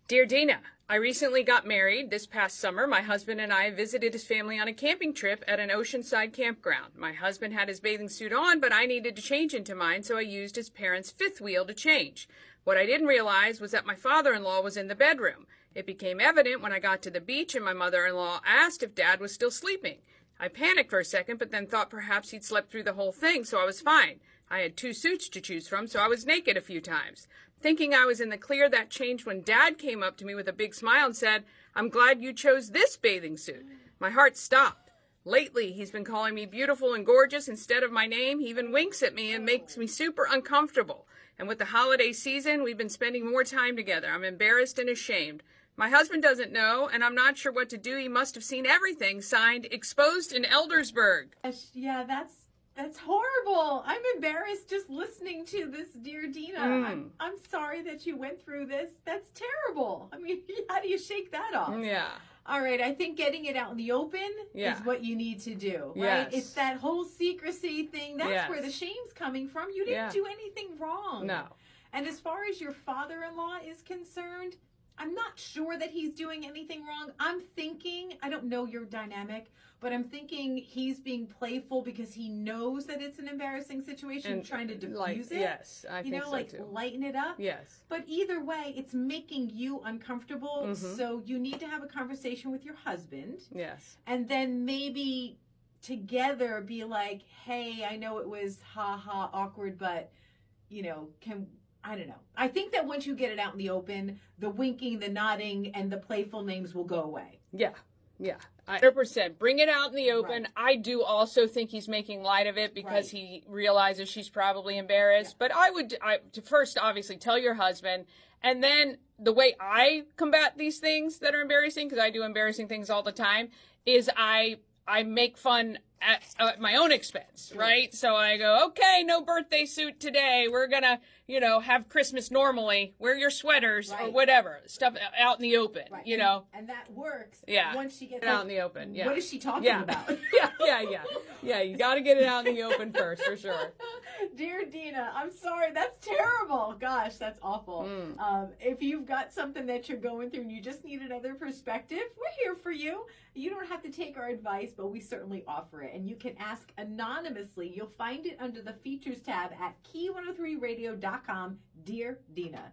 Dear Dina, I recently got married this past summer. My husband and I visited his family on a camping trip at an oceanside campground. My husband had his bathing suit on, but I needed to change into mine, so I used his parents' fifth wheel to change. What I didn't realize was that my father-in-law was in the bedroom. It became evident when I got to the beach and my mother-in-law asked if Dad was still sleeping. I panicked for a second, but then thought perhaps he'd slept through the whole thing, so I was fine. I had 2 suits to choose from, so I was naked a few times. Thinking I was in the clear, that changed when Dad came up to me with a big smile and said, "I'm glad you chose this bathing suit." My heart stopped. Lately, he's been calling me beautiful and gorgeous instead of my name. He even winks at me and makes me super uncomfortable. And with the holiday season, we've been spending more time together. I'm embarrassed and ashamed. My husband doesn't know, and I'm not sure what to do. He must have seen everything. Signed, Exposed in Eldersburg. Yeah, that's horrible. I'm embarrassed just listening to this, dear Dina. I'm sorry that you went through this. That's terrible. I mean, how do you shake that off? Yeah. All right, I think getting it out in the open is what you need to do, right? Yes. It's that whole secrecy thing. That's where the shame's coming from. You didn't do anything wrong. No. And as far as your father-in-law is concerned, I'm not sure that he's doing anything wrong. I'm thinking, I don't know your dynamic, but I'm thinking he's being playful because he knows that it's an embarrassing situation and trying to diffuse it. Yes, I think so too. Lighten it up. Yes. But either way, it's making you uncomfortable. So you need to have a conversation with your husband. Yes. And then maybe together be like, hey, I know it was awkward, but I don't know. I think that once you get it out in the open, the winking, the nodding, and the playful names will go away. Yeah. 100%. Bring it out in the open. Right. I do also think he's making light of it because he realizes she's probably embarrassed. But I would first, obviously, tell your husband. And then the way I combat these things that are embarrassing, because I do embarrassing things all the time, is I make fun at my own expense, right? So I go, okay, no birthday suit today. We're going to, have Christmas normally. Wear your sweaters or whatever. Stuff out in the open, And that works once she gets out in the open. Yeah. What is she talking about? Yeah, you got to get it out in the open first, for sure. Dear Dina, I'm sorry. That's terrible. Gosh, that's awful. If you've got something that you're going through and you just need another perspective, we're here for you. You don't have to take our advice, but we certainly offer it. And you can ask anonymously. You'll find it under the features tab at key103radio.com. Dear Dina.